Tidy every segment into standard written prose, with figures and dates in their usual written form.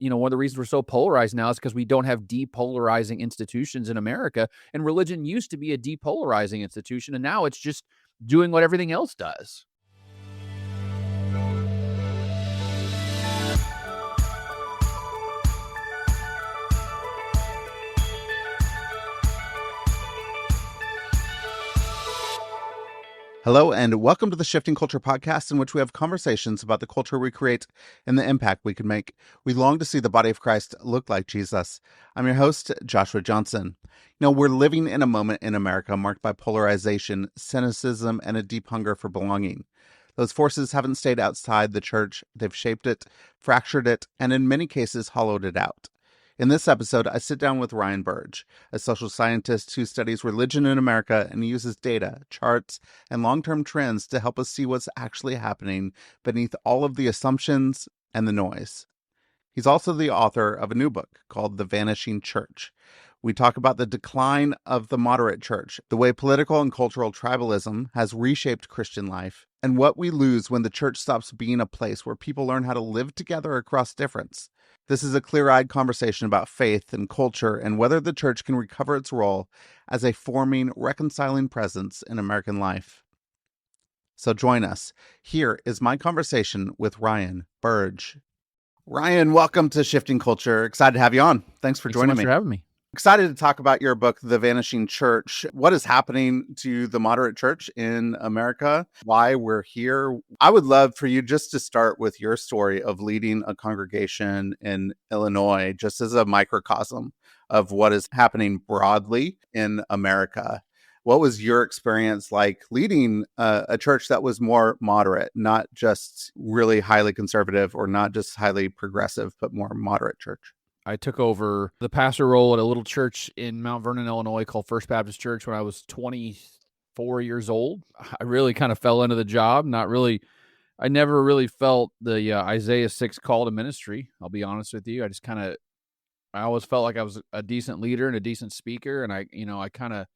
one of the reasons we're so polarized now is because we don't have depolarizing institutions in America. And religion used to be a depolarizing institution, and now it's just doing what everything else does. Hello, and welcome to the Shifting Culture podcast, in which we have conversations about the culture we create and the impact we can make. We long to see the body of Christ look like Jesus. I'm your host, Joshua Johnson. We're living in a moment in America marked by polarization, cynicism, and a deep hunger for belonging. Those forces haven't stayed outside the church. They've shaped it, fractured it, and in many cases, hollowed it out. In this episode, I sit down with Ryan Burge, a social scientist who studies religion in America and uses data, charts, and long-term trends to help us see what's actually happening beneath all of the assumptions and the noise. He's also the author of a new book called The Vanishing Church. We talk about the decline of the moderate church, the way political and cultural tribalism has reshaped Christian life, and what we lose when the church stops being a place where people learn how to live together across difference. This is a clear-eyed conversation about faith and culture and whether the church can recover its role as a forming, reconciling presence in American life. So join us. Here is my conversation with Ryan Burge. Ryan, welcome to Shifting Culture. Excited to have you on. Thanks for joining me. Thanks so much for having me. Excited to talk about your book, The Vanishing Church. What is happening to the moderate church in America? Why we're here? I would love for you just to start with your story of leading a congregation in Illinois, just as a microcosm of what is happening broadly in America. What was your experience like leading a church that was more moderate, not just really highly conservative or not just highly progressive, but more moderate church? I took over the pastor role at a little church in Mount Vernon, Illinois called First Baptist Church when I was 24 years old. I really kind of fell into the job. I never really felt the Isaiah 6 call to ministry. I'll be honest with you. I always felt like I was a decent leader and a decent speaker. And I kind of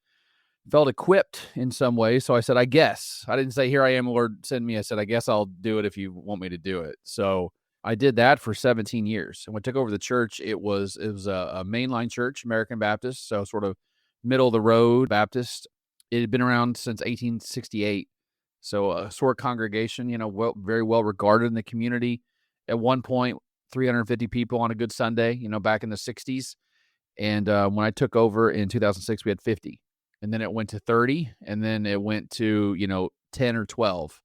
felt equipped in some way. So I said, I guess. I didn't say, here I am, Lord, send me. I said, I guess I'll do it if you want me to do it. So I did that for 17 years. And when I took over the church, it was a mainline church, American Baptist, so sort of middle of the road Baptist. It had been around since 1868. So a short congregation, very well regarded in the community. At one point, 350 people on a good Sunday, back in the 60s. And when I took over in 2006, we had 50. And then it went to 30, and then it went to, 10 or 12.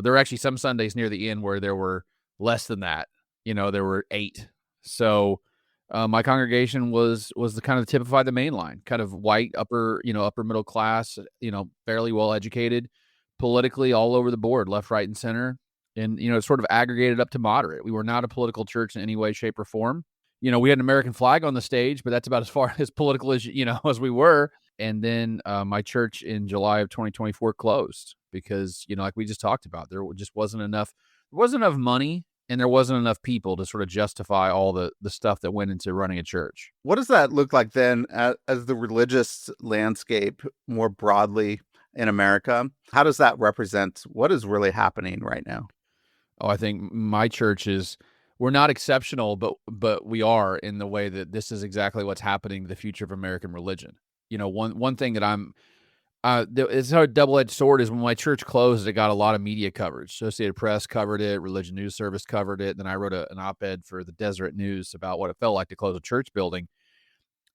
There were actually some Sundays near the end where there were less than that. There were 8. So my congregation was the kind of typified the main line, kind of white, upper middle class, fairly well educated, politically all over the board, left, right, and center. And, it sort of aggregated up to moderate. We were not a political church in any way, shape, or form. We had an American flag on the stage, but that's about as far as political as, as we were. And then my church in July of 2024 closed because, like we just talked about, there just wasn't enough money and there wasn't enough people to sort of justify all the stuff that went into running a church. What does that look like then as the religious landscape more broadly in America? How does that represent what is really happening right now? Oh, I think my church we're not exceptional, but we are in the way that this is exactly what's happening to the future of American religion. One thing that it's a double-edged sword is when my church closed, it got a lot of media coverage. Associated Press covered it, Religion News Service covered it. Then I wrote an op-ed for the Deseret News about what it felt like to close a church building.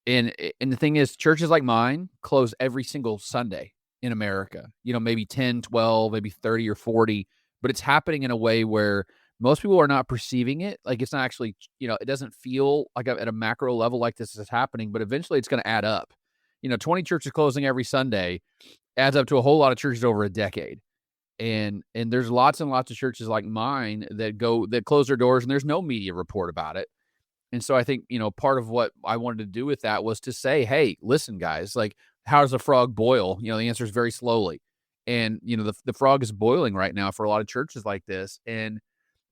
And the thing is, churches like mine close every single Sunday in America. Maybe 10, 12, maybe 30 or 40, but it's happening in a way where most people are not perceiving it. Like it's not actually, it doesn't feel like at a macro level like this is happening, but eventually it's going to add up. 20 churches closing every Sunday adds up to a whole lot of churches over a decade. And there's lots and lots of churches like mine that close their doors and there's no media report about it. And so I think, part of what I wanted to do with that was to say, hey, listen, guys, like, how does a frog boil? The answer is very slowly. And, the frog is boiling right now for a lot of churches like this. And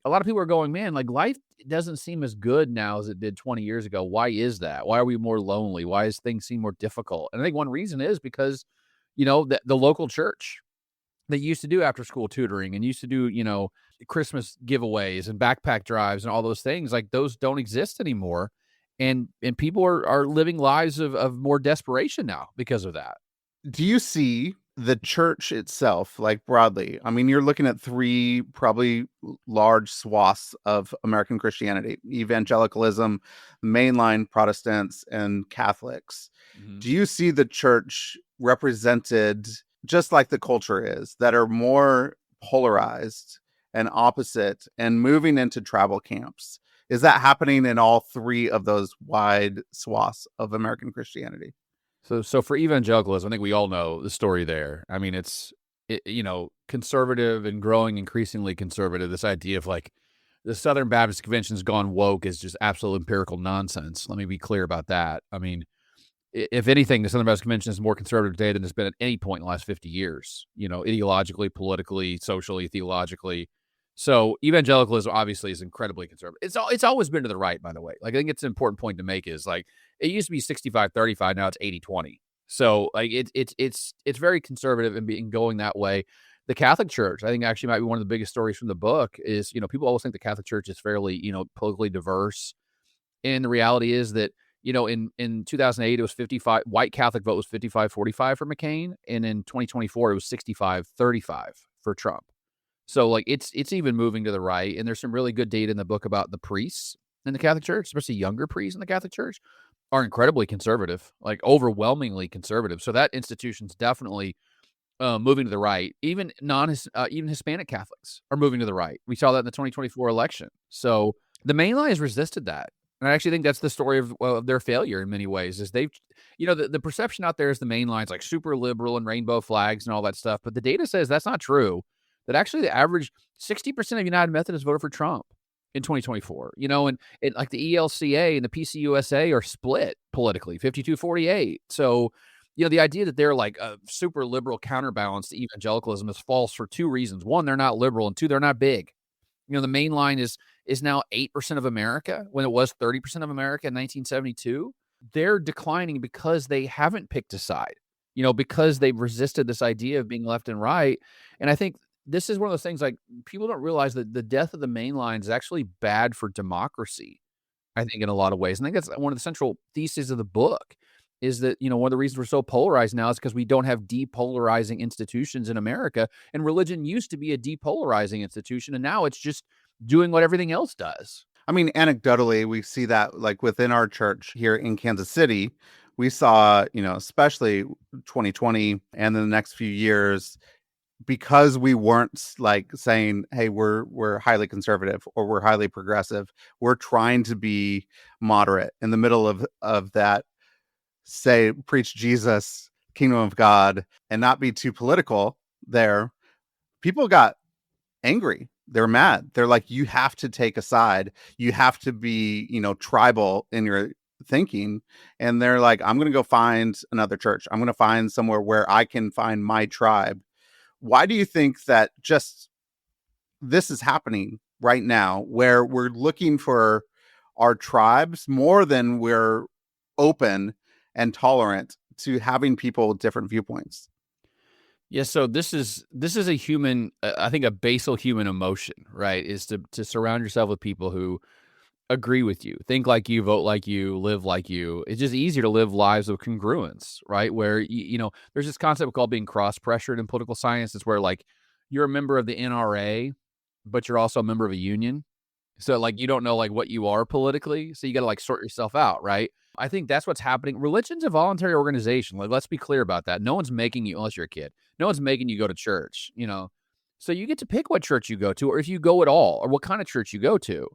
a lot of people are going, man, like life doesn't seem as good now as it did 20 years ago. Why is that? Why are we more lonely? Why does things seem more difficult? And I think one reason is because, the local church that used to do after school tutoring and used to do, Christmas giveaways and backpack drives and all those things, like those don't exist anymore. And people are living lives of more desperation now because of that. Do you see the church itself, like broadly? I mean, you're looking at three probably large swaths of American Christianity: evangelicalism, mainline Protestants, and Catholics. Mm-hmm. Do you see the church represented just like the culture is, that are more polarized and opposite and moving into tribal camps? Is that happening in all three of those wide swaths of American Christianity? So for evangelicalism, I think we all know the story there. I mean, conservative and growing increasingly conservative. This idea of like the Southern Baptist Convention's gone woke is just absolute empirical nonsense. Let me be clear about that. I mean, if anything, the Southern Baptist Convention is more conservative today than it's been at any point in the last 50 years, ideologically, politically, socially, theologically. So evangelicalism obviously is incredibly conservative. It's always been to the right, by the way. Like, I think it's an important point to make is like, it used to be 65-35, now it's 80-20. So like it's very conservative and going that way. The Catholic Church, I think, actually might be one of the biggest stories from the book is, people always think the Catholic Church is fairly, politically diverse. And the reality is that, in 2008, it was 55, white Catholic vote was 55-45 for McCain. And in 2024, it was 65-35 for Trump. So like it's even moving to the right. And there's some really good data in the book about the priests in the Catholic Church, especially younger priests in the Catholic Church, are incredibly conservative, like overwhelmingly conservative. So that institution's definitely moving to the right. Even even Hispanic Catholics are moving to the right. We saw that in the 2024 election. So the main line has resisted that. And I actually think that's the story of their failure in many ways is they've, the perception out there is the main line's like super liberal and rainbow flags and all that stuff. But the data says that's not true. That actually the average 60% of United Methodists voted for Trump in 2024, and like the ELCA and the PCUSA are split politically, 52-48. So, the idea that they're like a super liberal counterbalance to evangelicalism is false for two reasons. One, they're not liberal, and two, they're not big. The main line is now 8% of America when it was 30% of America in 1972. They're declining because they haven't picked a side, because they've resisted this idea of being left and right. And I think this is one of those things, like, people don't realize that the death of the main line is actually bad for democracy, I think, in a lot of ways. And I think that's one of the central theses of the book is that, one of the reasons we're so polarized now is because we don't have depolarizing institutions in America. And religion used to be a depolarizing institution, and now it's just doing what everything else does. I mean, anecdotally, we see that like within our church here in Kansas City, we saw, especially 2020 and in the next few years, because we weren't like saying, hey, we're highly conservative or we're highly progressive. We're trying to be moderate in the middle of that, say, preach Jesus, kingdom of God, and not be too political there. People got angry. They're mad. They're like, you have to take a side. You have to be, tribal in your thinking. And they're like, I'm going to go find another church. I'm going to find somewhere where I can find my tribe. Why do you think that just this is happening right now, where we're looking for our tribes more than we're open and tolerant to having people with different viewpoints? Yeah, so this is a human, I think a basal human emotion, right? Is to surround yourself with people who agree with you, think like you, vote like you, live like you. It's just easier to live lives of congruence, right? Where, there's this concept called being cross-pressured in political science. It's where like you're a member of the NRA, but you're also a member of a union. So like you don't know like what you are politically. So you got to like sort yourself out, right? I think that's what's happening. Religion's a voluntary organization. Like, let's be clear about that. No one's making you, unless you're a kid, no one's making you go to church, So you get to pick what church you go to, or if you go at all, or what kind of church you go to.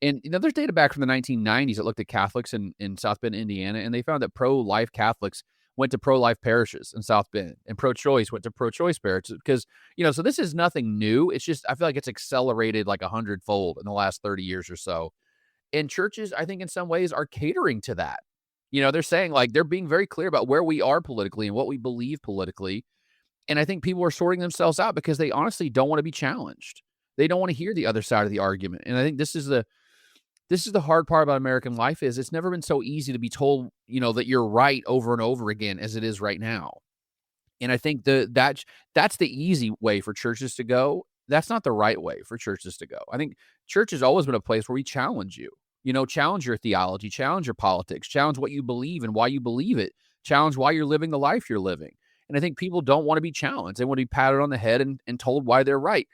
And, there's data back from the 1990s that looked at Catholics in South Bend, Indiana, and they found that pro-life Catholics went to pro-life parishes in South Bend, and pro-choice went to pro-choice parishes because, so this is nothing new. It's just, I feel like it's accelerated like 100-fold in the last 30 years or so. And churches, I think in some ways are catering to that. They're saying like, they're being very clear about where we are politically and what we believe politically. And I think people are sorting themselves out because they honestly don't want to be challenged. They don't want to hear the other side of the argument. And I think this is the hard part about American life is it's never been so easy to be told, that you're right over and over again as it is right now. And I think that's the easy way for churches to go. that's not the right way for churches to go. I think church has always been a place where we challenge you. Challenge your theology, challenge your politics, challenge what you believe and why you believe it, challenge why you're living the life you're living. And I think people don't want to be challenged. They want to be patted on the head and told why they're right.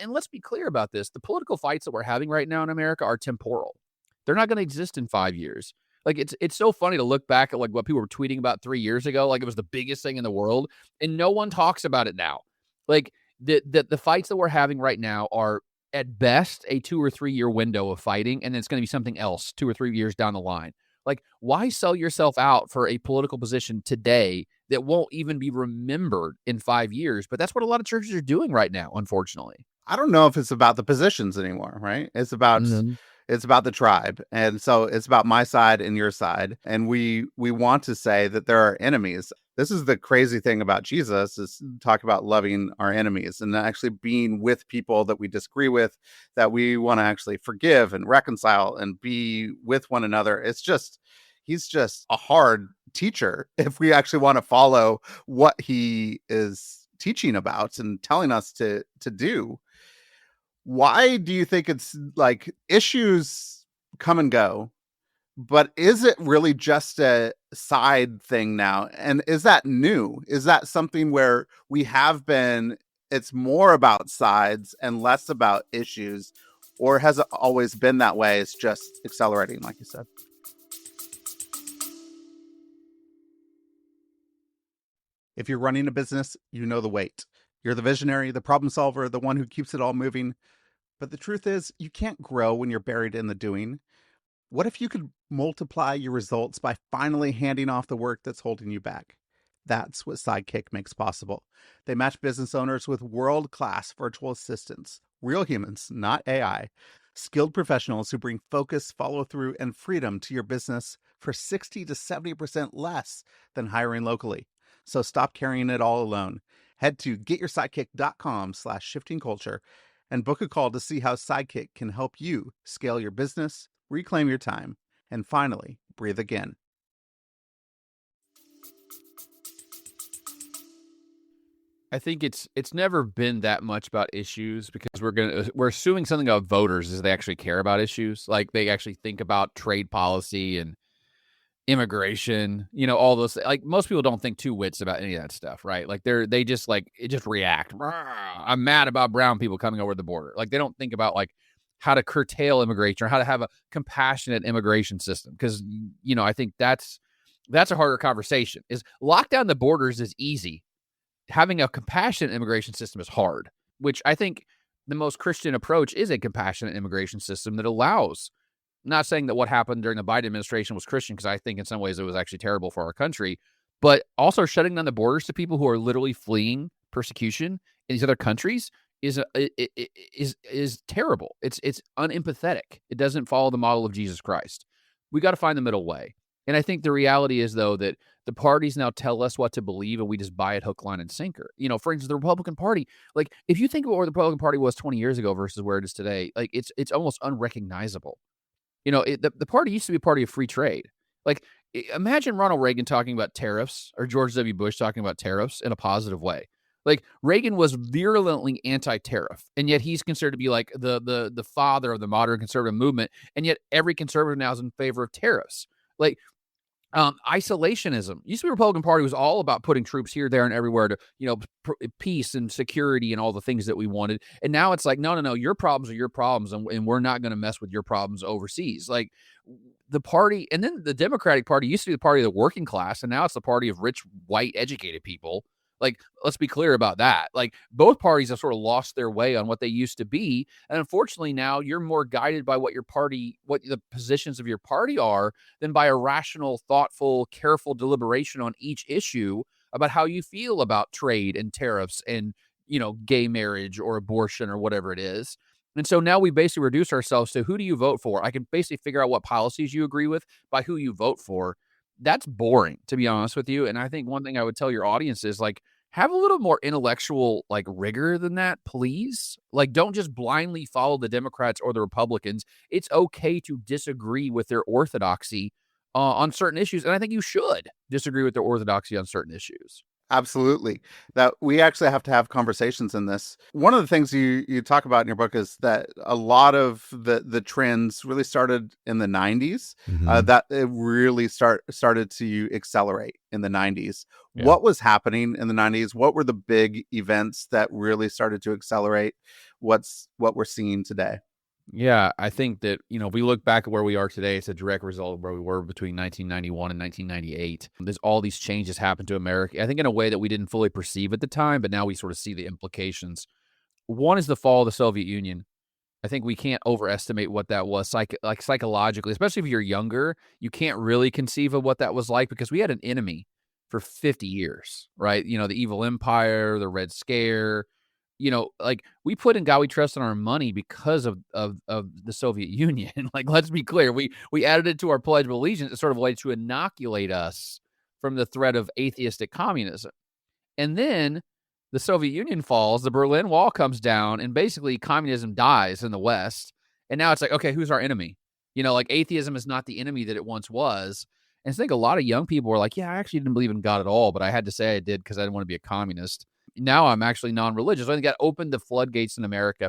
And let's be clear about this. The political fights that we're having right now in America are temporal. They're not going to exist in 5 years. Like it's so funny to look back at like what people were tweeting about 3 years ago, like it was the biggest thing in the world, and no one talks about it now. Like the fights that we're having right now are at best a 2 or 3 year window of fighting, and then it's going to be something else 2 or 3 years down the line. Like, why sell yourself out for a political position today that won't even be remembered in 5 years? But that's what a lot of churches are doing right now, unfortunately. I don't know if it's about the positions anymore, right? It's about the tribe. And so it's about my side and your side. And we want to say that there are enemies. This is the crazy thing about Jesus, is talk about loving our enemies and actually being with people that we disagree with, that we want to actually forgive and reconcile and be with one another. He's just a hard teacher if we actually want to follow what he is teaching about and telling us to do. Why do you think it's like issues come and go, but is it really just a side thing now? And is that new? Is that something where we have been, it's more about sides and less about issues? Or has it always been that way? It's just accelerating, like you said. If you're running a business, you know the weight. You're the visionary, the problem solver, the one who keeps it all moving. But the truth is, you can't grow when you're buried in the doing. What if you could multiply your results by finally handing off the work that's holding you back? That's what Sidekick makes possible. They match business owners with world-class virtual assistants, real humans, not AI, skilled professionals who bring focus, follow-through, and freedom to your business for 60 to 70% less than hiring locally. So stop carrying it all alone. Head to getyoursidekick.com/shiftingculture and book a call to see how Sidekick can help you scale your business, reclaim your time, and finally breathe again. I think it's never been that much about issues because we're assuming something about voters is they actually care about issues. Like they actually think about trade policy and immigration, all those, like most people don't think two wits about any of that stuff, right? Like they just react. I'm mad about brown people coming over the border. Like they don't think about like how to curtail immigration or how to have a compassionate immigration system. Because, I think that's a harder conversation. Is lock down the borders is easy. Having a compassionate immigration system is hard, which I think the most Christian approach is a compassionate immigration system that allows. Not saying that what happened during the Biden administration was Christian, because I think in some ways it was actually terrible for our country, but also shutting down the borders to people who are literally fleeing persecution in these other countries is terrible. It's unempathetic. It doesn't follow the model of Jesus Christ. We got to find the middle way. And I think the reality is, though, that the parties now tell us what to believe and we just buy it hook, line, and sinker. For instance, the Republican Party, like if you think about where the Republican Party was 20 years ago versus where it is today, like it's almost unrecognizable. The party used to be a party of free trade. Like, imagine Ronald Reagan talking about tariffs or George W. Bush talking about tariffs in a positive way. Like, Reagan was virulently anti-tariff, and yet he's considered to be like the father of the modern conservative movement, and yet every conservative now is in favor of tariffs. Like, isolationism. Used to be the Republican Party was all about putting troops here, there, and everywhere to, peace and security and all the things that we wanted. And now it's like, no, your problems are your problems, and we're not going to mess with your problems overseas. Like the party, and then the Democratic Party used to be the party of the working class, and now it's the party of rich, white, educated people. Like, let's be clear about that. Like, both parties have sort of lost their way on what they used to be. And unfortunately, now you're more guided by what the positions of your party are than by a rational, thoughtful, careful deliberation on each issue about how you feel about trade and tariffs and, gay marriage or abortion or whatever it is. And so now we basically reduce ourselves to who do you vote for? I can basically figure out what policies you agree with by who you vote for. That's boring, to be honest with you. And I think one thing I would tell your audience is like, have a little more intellectual like rigor than that, please. Like, don't just blindly follow the Democrats or the Republicans. It's okay to disagree with their orthodoxy on certain issues. And I think you should disagree with their orthodoxy on certain issues. Absolutely. That we actually have to have conversations in this. One of the things you talk about in your book is that a lot of the trends really started in the 90s. Mm-hmm. That it really started to accelerate in the 90s. Yeah. What was happening in the 90s? What were the big events that really started to accelerate what we're seeing today? Yeah, I think that, if we look back at where we are today, it's a direct result of where we were between 1991 and 1998. There's all these changes happened to America, I think in a way that we didn't fully perceive at the time, but now we sort of see the implications. One is the fall of the Soviet Union. I think we can't overestimate what that was psychologically, especially if you're younger. You can't really conceive of what that was like because we had an enemy for 50 years, right? The evil empire, the Red Scare. Like we put in God We Trust in our money because of the Soviet Union. Like, let's be clear, we added it to our Pledge of Allegiance as sort of a way to inoculate us from the threat of atheistic communism. And then the Soviet Union falls, the Berlin Wall comes down, and basically communism dies in the West. And now it's like, okay, who's our enemy? Like atheism is not the enemy that it once was. And I think a lot of young people were like, yeah, I actually didn't believe in God at all, but I had to say I did because I didn't want to be a communist. Now I'm actually non-religious. I think that opened the floodgates in America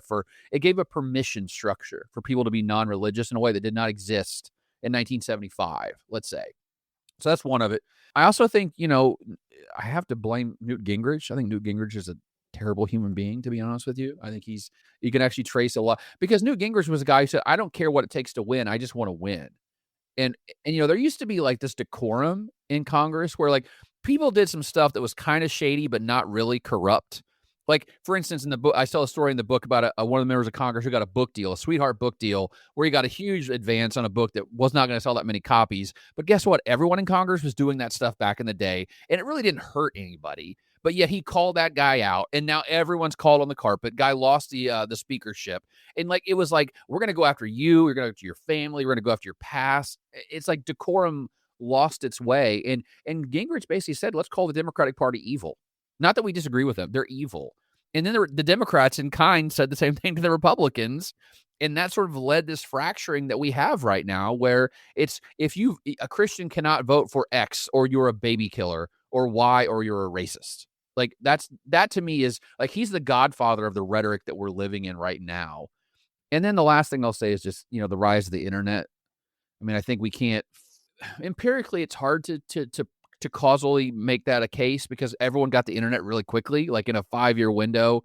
it gave a permission structure for people to be non-religious in a way that did not exist in 1975, let's say. So that's one of it. I also think, I have to blame Newt Gingrich. I think Newt Gingrich is a terrible human being, to be honest with you. I think you can actually trace a lot because Newt Gingrich was a guy who said, I don't care what it takes to win. I just want to win. And there used to be like this decorum in Congress where like people did some stuff that was kind of shady, but not really corrupt. Like, for instance, in the book, I tell a story in the book about one of the members of Congress who got a book deal, a sweetheart book deal, where he got a huge advance on a book that was not going to sell that many copies. But guess what? Everyone in Congress was doing that stuff back in the day, and it really didn't hurt anybody. But yet he called that guy out, and now everyone's called on the carpet. Guy lost the speakership, and like it was like, we're going to go after you. We're going to go after your family. We're going to go after your past. It's like decorum lost its way, and Gingrich basically said, let's call the Democratic Party evil. Not that we disagree with them. They're evil. And then the Democrats in kind said the same thing to the Republicans. And that sort of led this fracturing that we have right now, where it's a Christian cannot vote for X or you're a baby killer or Y or you're a racist. Like that to me is like, he's the godfather of the rhetoric that we're living in right now. And then the last thing I'll say is just, the rise of the internet. I mean, I think we can't empirically, it's hard to causally make that a case because everyone got the internet really quickly, like in a 5-year window,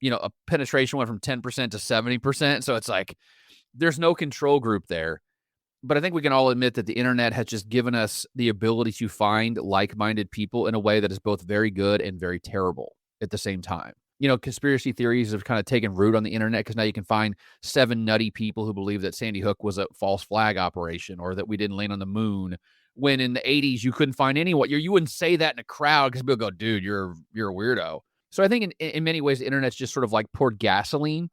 a penetration went from 10% to 70%. So it's like, there's no control group there. But I think we can all admit that the internet has just given us the ability to find like-minded people in a way that is both very good and very terrible at the same time. Conspiracy theories have kind of taken root on the internet because now you can find 7 nutty people who believe that Sandy Hook was a false flag operation or that we didn't land on the moon. When in the 80s, you couldn't find anyone. You wouldn't say that in a crowd because people go, dude, you're a weirdo. So I think in many ways, the internet's just sort of like poured gasoline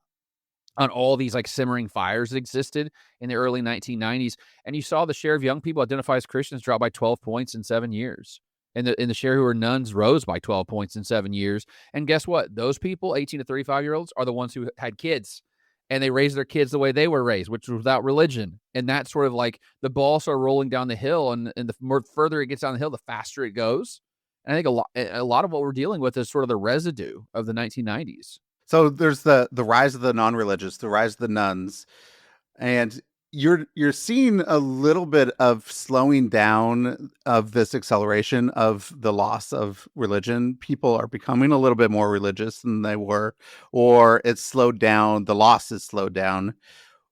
on all these like simmering fires that existed in the early 1990s. And you saw the share of young people identify as Christians drop by 12 points in 7 years. And the share who are nuns rose by 12 points in 7 years. And guess what? Those people, 18 to 35-year-olds, are the ones who had kids. And they raised their kids the way they were raised, which was without religion. And that's sort of like the ball started rolling down the hill. And the more further it gets down the hill, the faster it goes. And I think a lot of what we're dealing with is sort of the residue of the 1990s. So there's the rise of the non-religious, the rise of the nuns, and you're seeing a little bit of slowing down of this acceleration of the loss of religion. People are becoming a little bit more religious than they were, or it's slowed down. The loss is slowed down.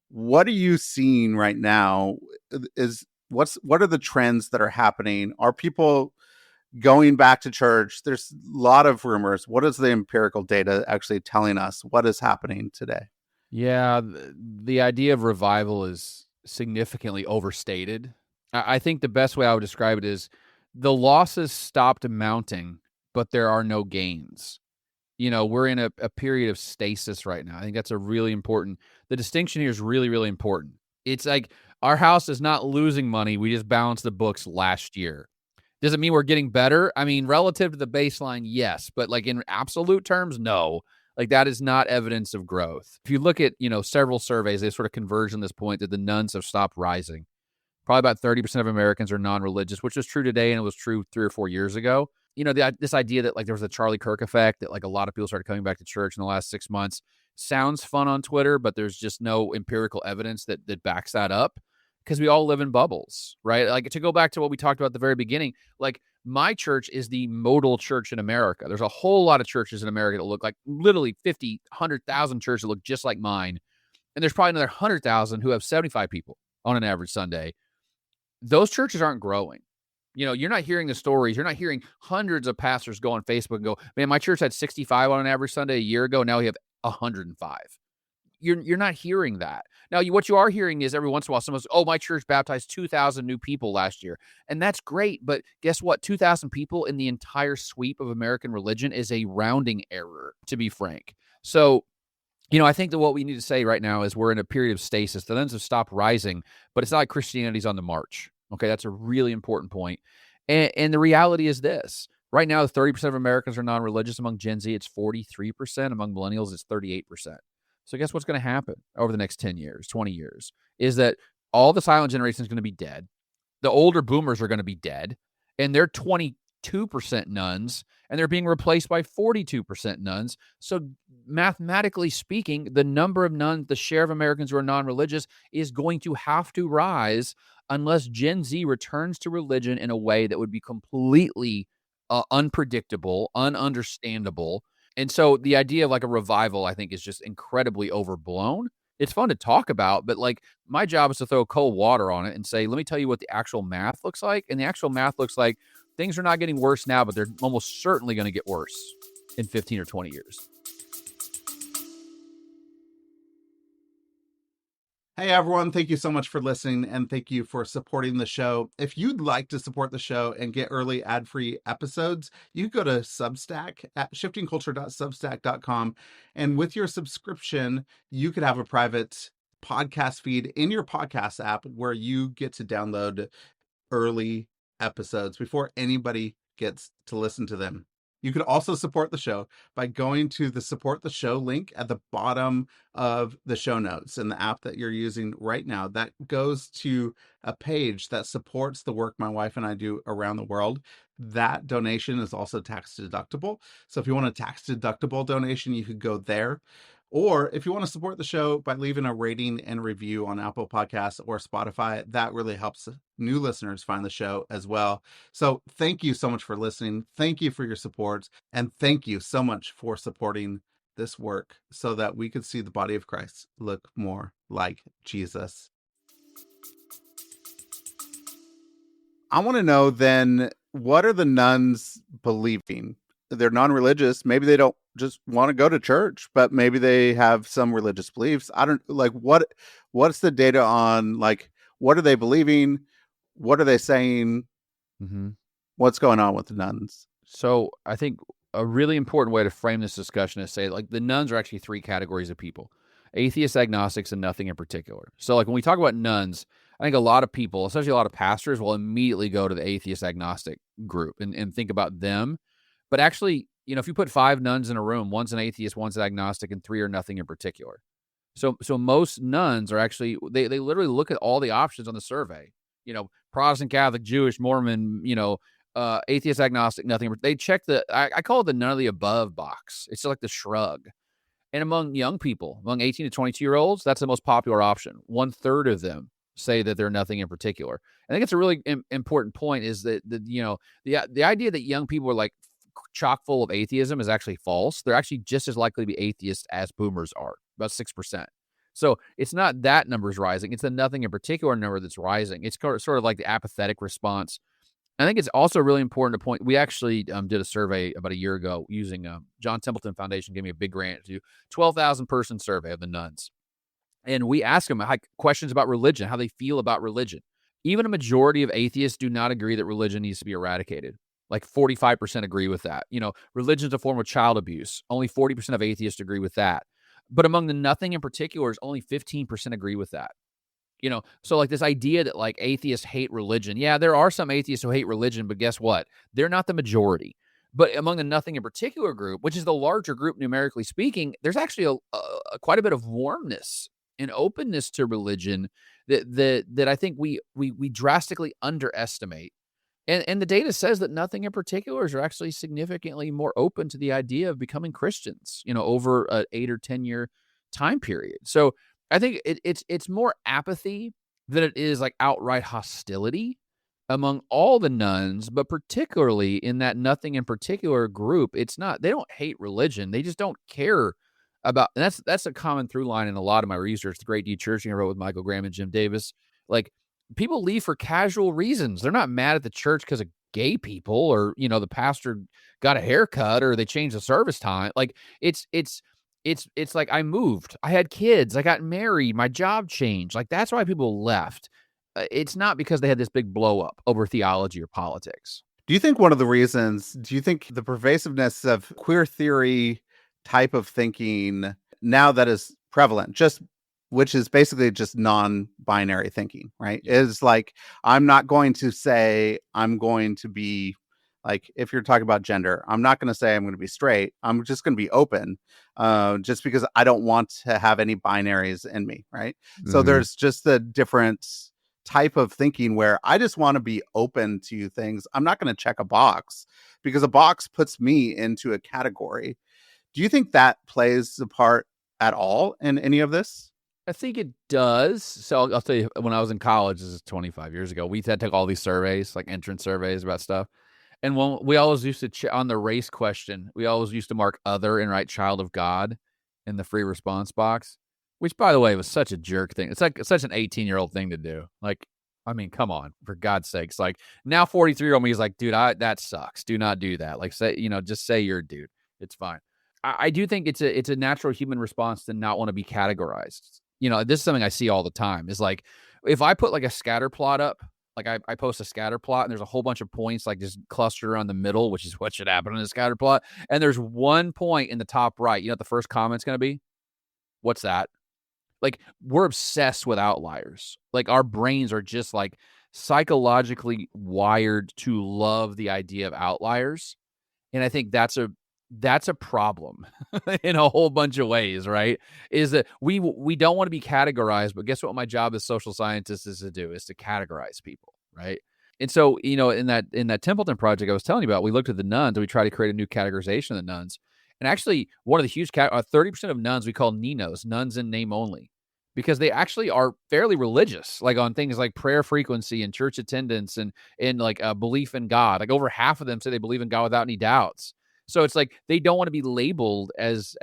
What are you seeing right now? What are the trends that are happening? Are people going back to church? There's a lot of rumors. What is the empirical data actually telling us? What is happening today? Yeah, the idea of revival is significantly overstated. I think the best way I would describe it is the losses stopped mounting, but there are no gains. We're in a period of stasis right now. I think that's the distinction here is really, really important. It's like our house is not losing money. We just balanced the books last year. Does it mean we're getting better? I mean, relative to the baseline, yes. But like in absolute terms, no. Like that is not evidence of growth. If you look at, several surveys, they sort of converge on this point that the nuns have stopped rising. Probably about 30% of Americans are non-religious, which is true today and it was true 3 or 4 years ago. this idea that like there was a Charlie Kirk effect, that like a lot of people started coming back to church in the last 6 months sounds fun on Twitter, but there's just no empirical evidence that backs that up, because we all live in bubbles, right? Like, to go back to what we talked about at the very beginning, like, my church is the modal church in America. There's a whole lot of churches in America that look like literally 50, 100,000 churches that look just like mine. And there's probably another 100,000 who have 75 people on an average Sunday. Those churches aren't growing. You're not hearing the stories. You're not hearing hundreds of pastors go on Facebook and go, man, my church had 65 on an average Sunday a year ago. Now we have 105. You're not hearing that. Now, what you are hearing is every once in a while someone says, oh, my church baptized 2,000 new people last year. And that's great. But guess what? 2,000 people in the entire sweep of American religion is a rounding error, to be frank. So, I think that what we need to say right now is we're in a period of stasis. The nuns have stopped rising, but it's not like Christianity's on the march. Okay, that's a really important point. And the reality is this. Right now, 30% of Americans are non-religious. Among Gen Z, it's 43%. Among millennials, it's 38%. So guess what's going to happen over the next 10 years, 20 years, is that all the silent generation is going to be dead. The older boomers are going to be dead, and they're 22% nuns, and they're being replaced by 42% nuns. So mathematically speaking, the number of nuns, the share of Americans who are non-religious, is going to have to rise unless Gen Z returns to religion in a way that would be completely unpredictable, ununderstandable. And so the idea of like a revival, I think, is just incredibly overblown. It's fun to talk about, but like my job is to throw cold water on it and say, let me tell you what the actual math looks like. And the actual math looks like things are not getting worse now, but they're almost certainly going to get worse in 15 or 20 years. Hey everyone, thank you so much for listening, and thank you for supporting the show. If you'd like to support the show and get early ad-free episodes, you go to Substack at shiftingculture.substack.com, and with your subscription, you could have a private podcast feed in your podcast app where you get to download early episodes before anybody gets to listen to them. You could also support the show by going to the support the show link at the bottom of the show notes in the app that you're using right now. That goes to a page that supports the work my wife and I do around the world. That donation is also tax deductible. So if you want a tax deductible donation, you could go there. Or if you want to support the show by leaving a rating and review on Apple Podcasts or Spotify, that really helps new listeners find the show as well. So thank you so much for listening. Thank you for your support. And thank you so much for supporting this work so that we could see the body of Christ look more like Jesus. I want to know then, what are the nuns believing? They're non-religious. Maybe they don't just want to go to church, but maybe they have some religious beliefs. I don't like what's the data on, like, what are they believing? What are they saying? Mm-hmm. What's going on with the nuns? So I think a really important way to frame this discussion is say, like, the nuns are actually three categories of people: atheists, agnostics, and nothing in particular. So like when we talk about nuns, I think a lot of people, especially a lot of pastors, will immediately go to the atheist agnostic group and think about them. But actually, if you put 5 nuns in a room, one's an atheist, one's an agnostic, and 3 are nothing in particular. So most nuns are actually, they literally look at all the options on the survey. Protestant, Catholic, Jewish, Mormon, atheist, agnostic, nothing. They check I call it the none of the above box. It's like the shrug. And among young people, among 18 to 22-year-olds, that's the most popular option. 1/3 of them say that they're nothing in particular. I think it's a really important point, is that the idea that young people are like chock full of atheism is actually false. They're actually just as likely to be atheists as boomers are, about 6%. So it's not that number's rising. It's the nothing in particular number that's rising. It's sort of like the apathetic response. I think it's also really important to point. We actually did a survey about a year ago using John Templeton Foundation gave me a big grant to do 12,000 person survey of the nuns. And we asked them questions about religion, how they feel about religion. Even a majority of atheists do not agree that religion needs to be eradicated. Like 45% agree with that. Religion's a form of child abuse. Only 40% of atheists agree with that. But among the nothing in particulars, only 15% agree with that. So like this idea that like atheists hate religion. Yeah, there are some atheists who hate religion, but guess what? They're not the majority. But among the nothing in particular group, which is the larger group numerically speaking, there's actually quite a bit of warmness and openness to religion that I think we drastically underestimate. And the data says that nothing in particulars are actually significantly more open to the idea of becoming Christians, over a 8 or 10-year time period. So I think it's more apathy than it is like outright hostility among all the nuns, but particularly in that nothing in particular group. They don't hate religion. They just don't care about, and that's a common through line in a lot of my research. The Great Dechurching I wrote with Michael Graham and Jim Davis, like, people leave for casual reasons. They're not mad at the church because of gay people or, the pastor got a haircut or they changed the service time. Like, it's like, I moved, I had kids, I got married, my job changed. Like, that's why people left. It's not because they had this big blow up over theology or politics. Do you think the pervasiveness of queer theory type of thinking now that is prevalent, which is basically just non-binary thinking, right? Yeah. Is like, I'm not going to say I'm going to be, like, if you're talking about gender, I'm not going to say I'm going to be straight. I'm just going to be open, just because I don't want to have any binaries in me, right? Mm-hmm. So there's just a different type of thinking where I just want to be open to things. I'm not going to check a box because a box puts me into a category. Do you think that plays a part at all in any of this? I think it does. So I'll tell you, when I was in college, this is 25 years ago, we had to take all these surveys, like entrance surveys about stuff. And when we always used to, on the race question, we always used to mark other and write child of God in the free response box, which, by the way, was such a jerk thing. It's like such an 18-year-old thing to do. Like, I mean, come on, for God's sakes. Like, now 43-year-old me is like, dude, that sucks. Do not do that. Like, just say you're a dude. It's fine. I do think it's a natural human response to not want to be categorized. This is something I see all the time, is like, if I put like a scatter plot up, like I post a scatter plot and there's a whole bunch of points like just clustered around the middle, which is what should happen in a scatter plot. And there's one point in the top right. You know what the first comment's going to be? What's that? Like, we're obsessed with outliers. Like, our brains are just like psychologically wired to love the idea of outliers. And I think that's a problem in a whole bunch of ways, right? Is that we don't want to be categorized, but guess what my job as social scientist is to do, is to categorize people, right? And so, in that Templeton project I was telling you about, we looked at the nuns and we tried to create a new categorization of the nuns. And actually, one of the huge 30% of nuns we call NINOs, nuns in name only, because they actually are fairly religious, like on things like prayer frequency and church attendance and like belief in God. Like, over half of them say they believe in God without any doubts. So it's like they don't want to be labeled as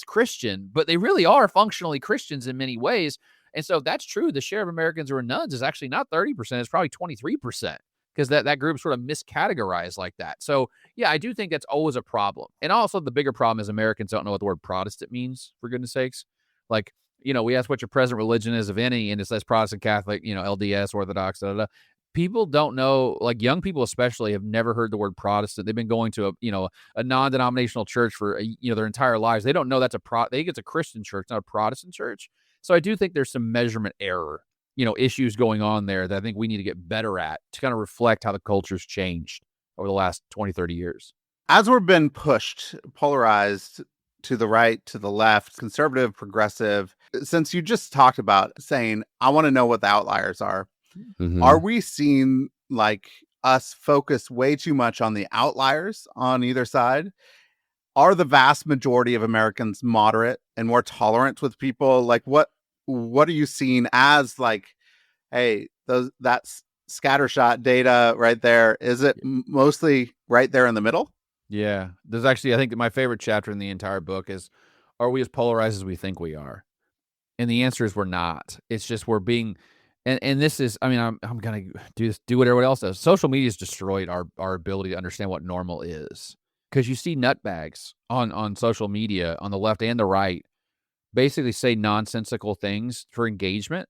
Christian, but they really are functionally Christians in many ways. And so that's true. The share of Americans who are nuns is actually not 30%. It's probably 23%, because that group sort of miscategorized like that. So yeah, I do think that's always a problem. And also the bigger problem is Americans don't know what the word Protestant means, for goodness sakes. Like, we ask what your present religion is, if any, and it says Protestant, Catholic, LDS, Orthodox, da, da, da. People don't know, like young people especially, have never heard the word Protestant. They've been going to a non-denominational church for their entire lives. They don't know that's they think it's a Christian church, not a Protestant church. So I do think there's some measurement error, issues going on there that I think we need to get better at to kind of reflect how the culture's changed over the last 20, 30 years. As we've been pushed, polarized to the right, to the left, conservative, progressive, since you just talked about saying, I want to know what the outliers are. Mm-hmm. Are we seeing like us focus way too much on the outliers on either side? Are the vast majority of Americans moderate and more tolerant with people? Like, what are you seeing as like, hey, that's scattershot data right there? Is it mostly right there in the middle? Yeah. There's actually, I think my favorite chapter in the entire book is, are we as polarized as we think we are? And the answer is we're not. It's just we're being... And this is, I mean, I'm going to do what everyone else does. Social media has destroyed our ability to understand what normal is. Because you see nutbags on social media, on the left and the right, basically say nonsensical things for engagement.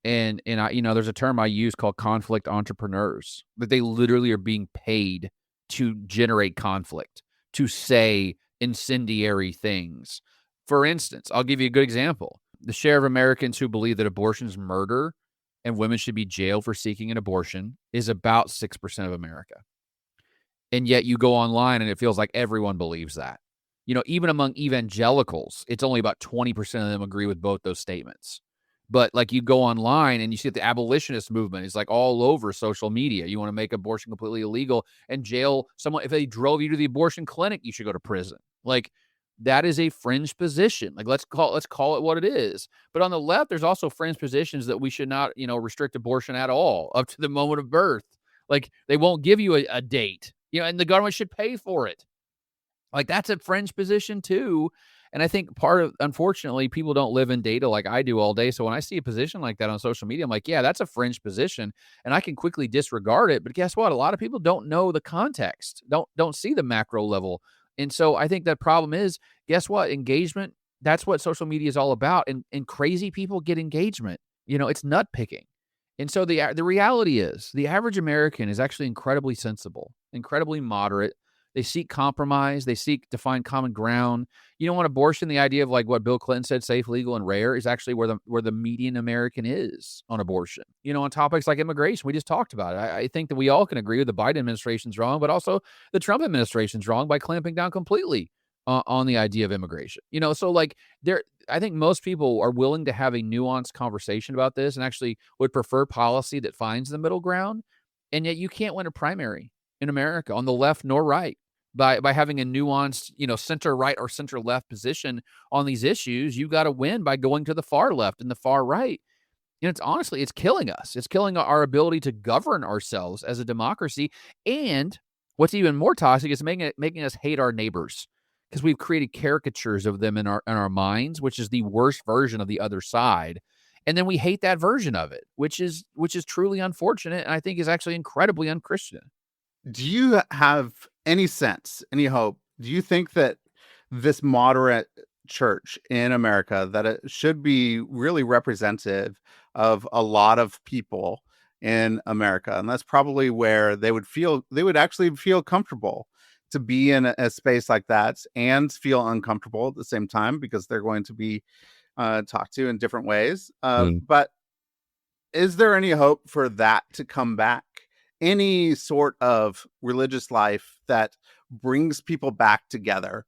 And I, there's a term I use called conflict entrepreneurs, that they literally are being paid to generate conflict, to say incendiary things. For instance, I'll give you a good example. The share of Americans who believe that abortion is murder and women should be jailed for seeking an abortion is about 6% of America. And yet you go online and it feels like everyone believes that. Even among evangelicals, it's only about 20% of them agree with both those statements. But like you go online and you see the abolitionist movement is like all over social media. You want to make abortion completely illegal and jail someone. If they drove you to the abortion clinic, you should go to prison. Like that is a fringe position. Like let's call it what it is. But on the left, there's also fringe positions that we should not, restrict abortion at all up to the moment of birth. Like they won't give you a date, and the government should pay for it. Like that's a fringe position too. And I think unfortunately, people don't live in data like I do all day. So when I see a position like that on social media, I'm like, yeah, that's a fringe position and I can quickly disregard it. But guess what? A lot of people don't know the context, don't see the macro level. And so I think that problem is, guess what? Engagement, that's what social media is all about. And crazy people get engagement. It's nut picking. And so the reality is the average American is actually incredibly sensible, incredibly moderate. They seek compromise. They seek to find common ground. On abortion, the idea of like what Bill Clinton said, safe, legal, and rare is actually where the median American is on abortion. On topics like immigration, we just talked about it. I think that we all can agree with the Biden administration's wrong, but also the Trump administration's wrong by clamping down completely on the idea of immigration. So like I think most people are willing to have a nuanced conversation about this and actually would prefer policy that finds the middle ground. And yet you can't win a primary in America on the left nor right by having a nuanced, center right or center left position on these issues. You got to win by going to the far left and the far right. It's killing us. It's killing our ability to govern ourselves as a democracy. And what's even more toxic is making us hate our neighbors because we've created caricatures of them in our minds, which is the worst version of the other side. And then we hate that version of it, which is truly unfortunate. And I think is actually incredibly unchristian. Do you have any sense, any hope? Do you think that this moderate church in America, that it should be really representative of a lot of people in America? And that's probably where they would actually feel comfortable to be in a space like that and feel uncomfortable at the same time because they're going to be talked to in different ways. But is there any hope for that to come back? Any sort of religious life that brings people back together?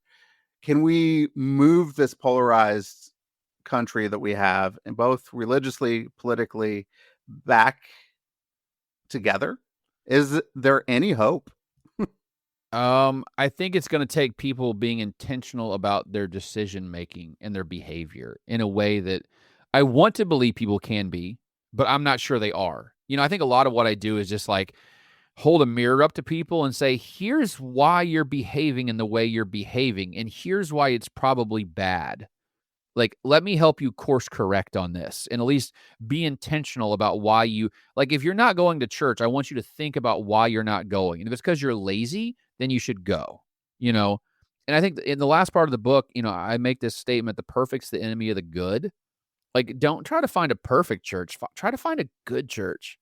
Can we move this polarized country that we have, and both religiously, politically, back together? Is there any hope? I think it's going to take people being intentional about their decision making and their behavior in a way that I want to believe people can be, but I'm not sure they are. I think a lot of what I do is just like hold a mirror up to people and say, here's why you're behaving in the way you're behaving, and here's why it's probably bad. Like, let me help you course correct on this and at least be intentional about why like, if you're not going to church, I want you to think about why you're not going. And if it's because you're lazy, then you should go, And I think in the last part of the book, I make this statement, the perfect's the enemy of the good. Like, don't try to find a perfect church. Try to find a good church.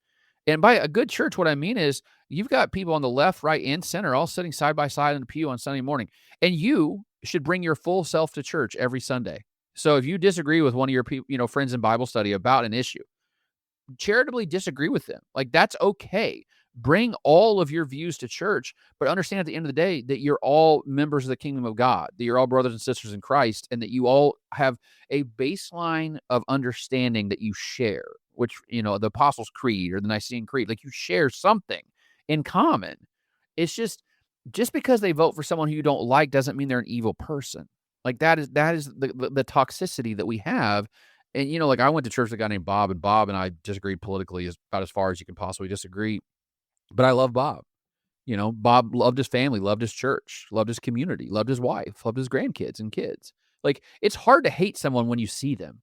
And by a good church, what I mean is you've got people on the left, right, and center all sitting side by side in the pew on Sunday morning. And you should bring your full self to church every Sunday. So if you disagree with one of your friends in Bible study about an issue, charitably disagree with them. Like, that's okay. Bring all of your views to church, but understand at the end of the day that you're all members of the kingdom of God, that you're all brothers and sisters in Christ, and that you all have a baseline of understanding that you share, which, the Apostles' Creed or the Nicene Creed, like you share something in common. It's just because they vote for someone who you don't like doesn't mean they're an evil person. Like that is the toxicity that we have. And, like I went to church with a guy named Bob, and Bob and I disagreed politically about as far as you can possibly disagree. But I love Bob. Bob loved his family, loved his church, loved his community, loved his wife, loved his grandkids and kids. Like, it's hard to hate someone when you see them,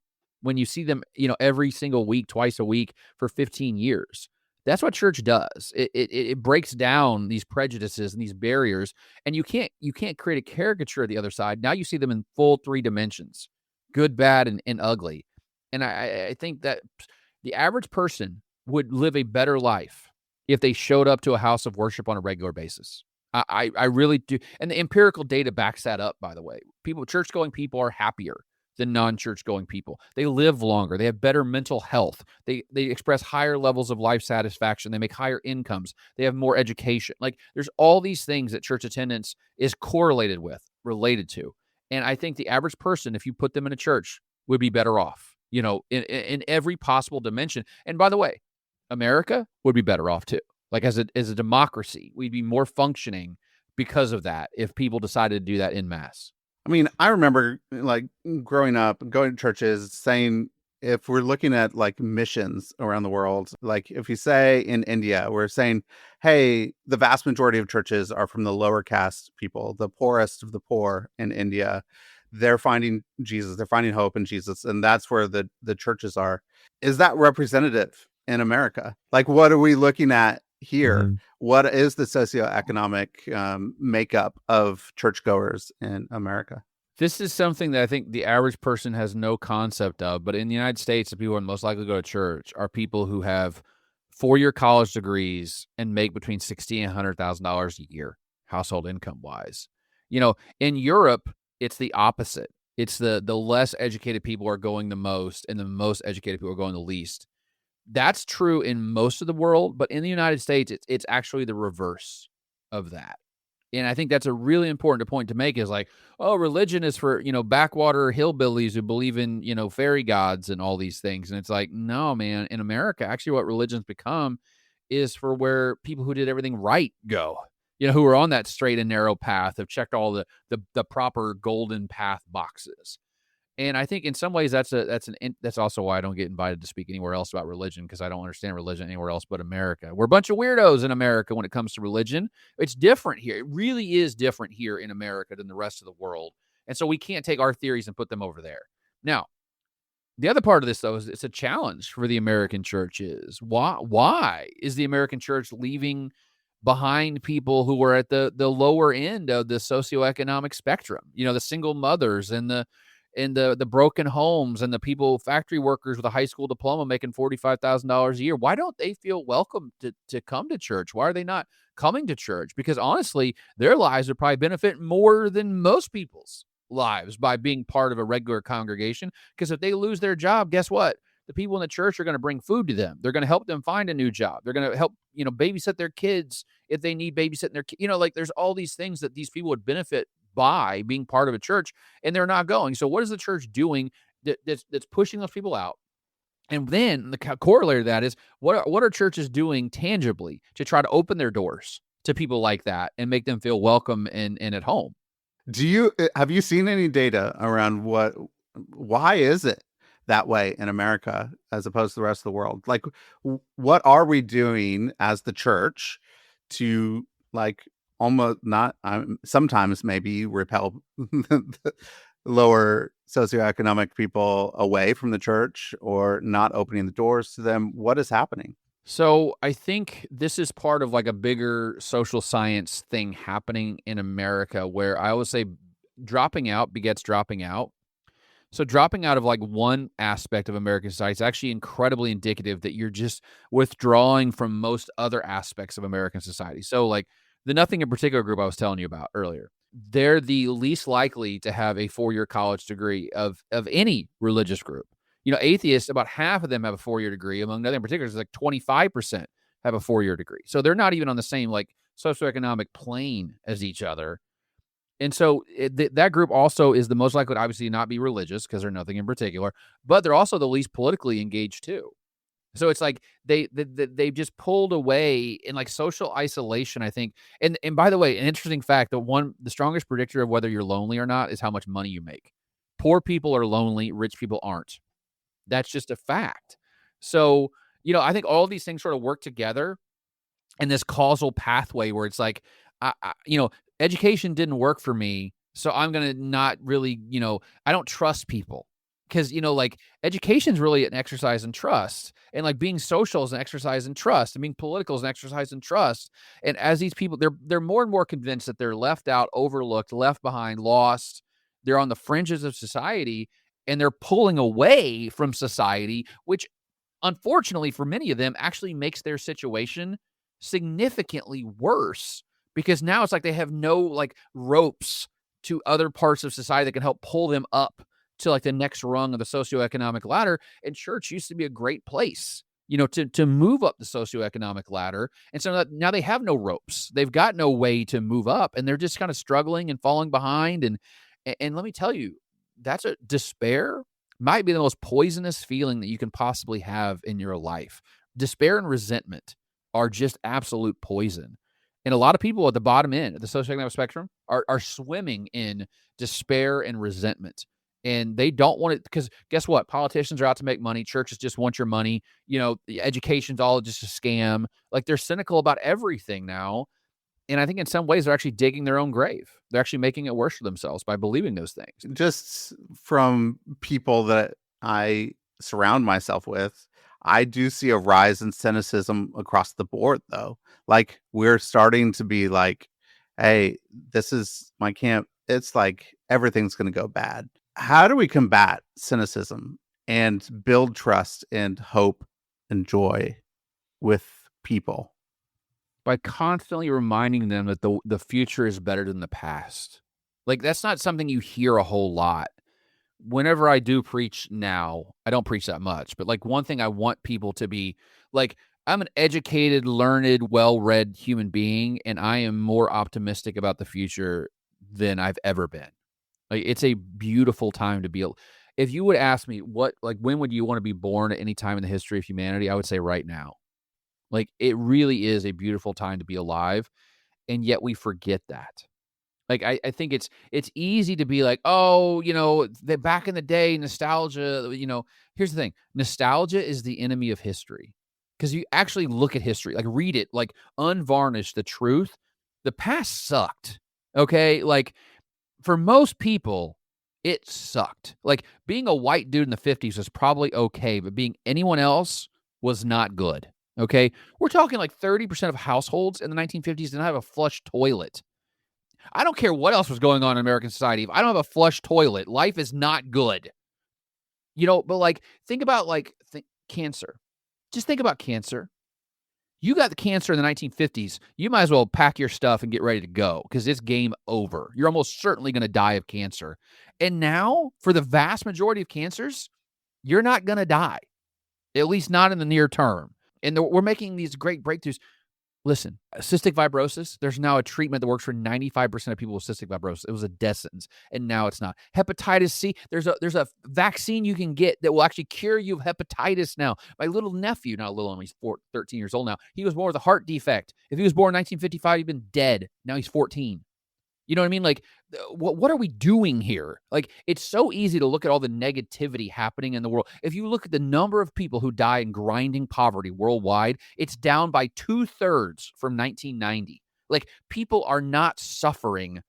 every single week, twice a week for 15 years. That's what church does. It breaks down these prejudices and these barriers, and you can't create a caricature of the other side. Now you see them in full 3 dimensions, good, bad, and ugly. And I think that the average person would live a better life if they showed up to a house of worship on a regular basis. I really do. And the empirical data backs that up, by the way. Church-going people are happier than non-church-going people. They live longer. They have better mental health. They express higher levels of life satisfaction. They make higher incomes. They have more education. Like, there's all these things that church attendance is related to. And I think the average person, if you put them in a church, would be better off. in every possible dimension. And by the way, America would be better off too. Like as a democracy, we'd be more functioning because of that if people decided to do that en masse. I mean, I remember like growing up, going to churches, saying if we're looking at like missions around the world, like if you say in India, we're saying, hey, the vast majority of churches are from the lower caste people, the poorest of the poor in India. They're finding Jesus, they're finding hope in Jesus, and that's where the churches are. Is that representative in America? Like, what are we looking at here? Mm-hmm. What is the socioeconomic makeup of churchgoers in America? This is something that I think the average person has no concept of, but in the United States, the people who are most likely to go to church are people who have 4-year college degrees and make between $60,000 and $100,000 a year, household income wise. In Europe, it's the opposite. It's the less educated people are going the most, and the most educated people are going the least. That's true in most of the world, but in the United States, it's actually the reverse of that. And I think that's a really important point to make is like, oh, religion is for, backwater hillbillies who believe in, fairy gods and all these things. And it's like, no, man, in America, actually what religion's become is for where people who did everything right go, who are on that straight and narrow path, have checked all the proper golden path boxes. And I think in some ways that's also why I don't get invited to speak anywhere else about religion, because I don't understand religion anywhere else but America. We're a bunch of weirdos in America when it comes to religion. It's different here. It really is different here in America than the rest of the world. And so we can't take our theories and put them over there. Now, the other part of this, though, is it's a challenge for the American church is why is the American church leaving behind people who were at the lower end of the socioeconomic spectrum, the single mothers and the broken homes and the people, factory workers with a high school diploma making $45,000 a year. Why don't they feel welcome to come to church? Why are they not coming to church? Because honestly, their lives would probably benefit more than most people's lives by being part of a regular congregation. Because if they lose their job, guess what? The people in the church are going to bring food to them. They're going to help them find a new job. They're going to help, babysit their kids if they need babysitting their kids. Like there's all these things that these people would benefit by being part of a church, and they're not going. So what is the church doing that's pushing those people out? And then the corollary to that is what are churches doing tangibly to try to open their doors to people like that and make them feel welcome and at home? Have you seen any data around why is it that way in America as opposed to the rest of the world? Like, what are we doing as the church to like almost not sometimes maybe repel the lower socioeconomic people away from the church or not opening the doors to them? What is happening? So I think this is part of like a bigger social science thing happening in America, where I always say dropping out begets dropping out. So dropping out of like one aspect of American society is actually incredibly indicative that you're just withdrawing from most other aspects of American society. So like the Nothing in Particular group I was telling you about earlier, they're the least likely to have a 4-year college degree of any religious group. Atheists, about half of them have a 4-year degree. Among Nothing in Particular, it's like 25% have a 4-year degree. So they're not even on the same like socioeconomic plane as each other. And so that group also is the most likely to obviously not be religious because they're Nothing in Particular, but they're also the least politically engaged too. So it's like they've just pulled away in like social isolation, I think. And by the way, an interesting fact, the strongest predictor of whether you're lonely or not is how much money you make. Poor people are lonely, rich people aren't. That's just a fact. So, I think all these things sort of work together in this causal pathway where it's like, education didn't work for me, so I'm going to not really, I don't trust people. Because, like education is really an exercise in trust, and like being social is an exercise in trust, and being political is an exercise in trust. And as these people, they're more and more convinced that they're left out, overlooked, left behind, lost. They're on the fringes of society, and they're pulling away from society, which unfortunately for many of them actually makes their situation significantly worse, because now it's like they have no like ropes to other parts of society that can help pull them up to like the next rung of the socioeconomic ladder. And church used to be a great place, to move up the socioeconomic ladder. And so now they have no ropes. They've got no way to move up, and they're just kind of struggling and falling behind. And let me tell you, that's a despair might be the most poisonous feeling that you can possibly have in your life. Despair and resentment are just absolute poison. And a lot of people at the bottom end of the socioeconomic spectrum are swimming in despair and resentment. And they don't want it, because guess what? Politicians are out to make money. Churches just want your money. The education's all just a scam. Like, they're cynical about everything now. And I think in some ways they're actually digging their own grave. They're actually making it worse for themselves by believing those things. Just from people that I surround myself with, I do see a rise in cynicism across the board, though. Like, we're starting to be like, hey, this is my camp. It's like everything's going to go bad. How do we combat cynicism and build trust and hope and joy with people? By constantly reminding them that the future is better than the past. Like, that's not something you hear a whole lot. Whenever I do preach now, I don't preach that much, but like, one thing I want people to be like, I'm an educated, learned, well-read human being, and I am more optimistic about the future than I've ever been. Like, it's a beautiful time to be. If you would ask me when would you want to be born at any time in the history of humanity, I would say right now. Like, it really is a beautiful time to be alive, and yet we forget that. Like, I think it's easy to be like, oh, back in the day, nostalgia, here's the thing. Nostalgia is the enemy of history, because you actually look at history, like, read it, like, unvarnished, the truth. The past sucked, okay? Like, for most people, it sucked. Like, being a white dude in the 50s was probably okay, but being anyone else was not good, okay? We're talking like 30% of households in the 1950s didn't have a flush toilet. I don't care what else was going on in American society. If I don't have a flush toilet, life is not good. But like, think about cancer. Just think about cancer. You got the cancer in the 1950s. You might as well pack your stuff and get ready to go, because it's game over. You're almost certainly going to die of cancer. And now, for the vast majority of cancers, you're not going to die, at least not in the near term. And we're making these great breakthroughs. Listen, cystic fibrosis, there's now a treatment that works for 95% of people with cystic fibrosis. It was a death sentence, and now it's not. Hepatitis C, there's a vaccine you can get that will actually cure you of hepatitis now. My little nephew, not little, he's 13 years old now. He was born with a heart defect. If he was born in 1955, he'd been dead. Now he's 14. You know what I mean? Like, what are we doing here? Like, it's so easy to look at all the negativity happening in the world. If you look at the number of people who die in grinding poverty worldwide, it's down by 2/3 from 1990. Like, people are not suffering.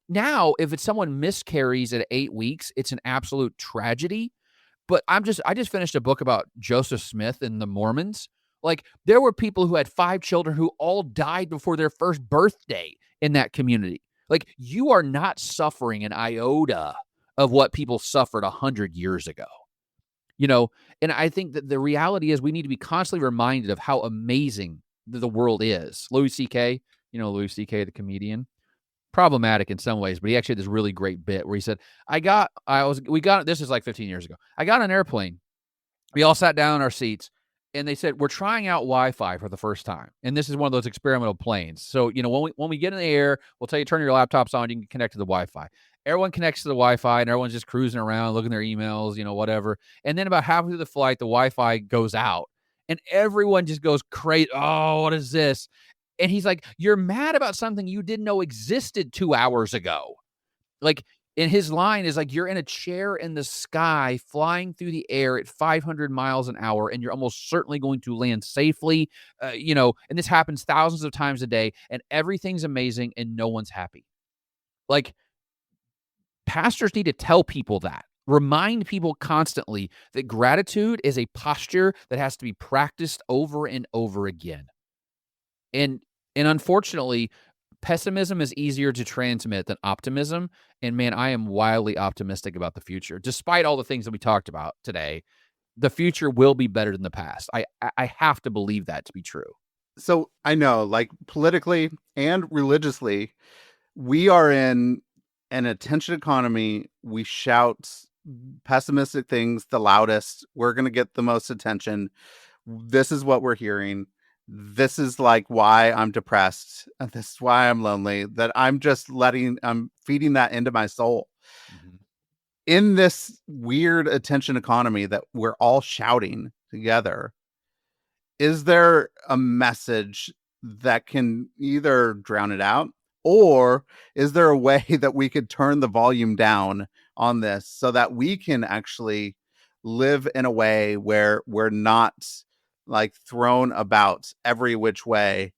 Now, if it's someone miscarries at 8 weeks, it's an absolute tragedy. But I just finished a book about Joseph Smith and the Mormons. Like, there were people who had 5 children who all died before their first birthday in that community. Like, you are not suffering an iota of what people suffered 100 years ago. And I think that the reality is we need to be constantly reminded of how amazing the world is. Louis C.K., Louis C.K., the comedian, problematic in some ways, but he actually had this really great bit where he said, this is like 15 years ago. I got on an airplane. We all sat down in our seats, and they said, we're trying out Wi-Fi for the first time. And this is one of those experimental planes. So, when we get in the air, we'll tell you, turn your laptops on, you can connect to the Wi-Fi. Everyone connects to the Wi-Fi, and everyone's just cruising around, looking at their emails, whatever. And then about halfway through the flight, the Wi-Fi goes out, and everyone just goes crazy. Oh, what is this? And he's like, you're mad about something you didn't know existed 2 hours ago. Like, and his line is like, you're in a chair in the sky flying through the air at 500 miles an hour, and you're almost certainly going to land safely, and this happens thousands of times a day, and everything's amazing, and no one's happy. Like, pastors need to tell people that. Remind people constantly that gratitude is a posture that has to be practiced over and over again. And unfortunately, pessimism is easier to transmit than optimism. And man, I am wildly optimistic about the future. Despite all the things that we talked about today, the future will be better than the past. I have to believe that to be true. So I know, like, politically and religiously, we are in an attention economy. We shout pessimistic things the loudest. We're going to get the most attention. This is what we're hearing. This is like why I'm depressed. This is why I'm lonely, that I'm feeding that into my soul. Mm-hmm. in this weird attention economy that we're all shouting together, is there a message that can either drown it out, or is there a way that we could turn the volume down on this so that we can actually live in a way where we're not like thrown about every which way?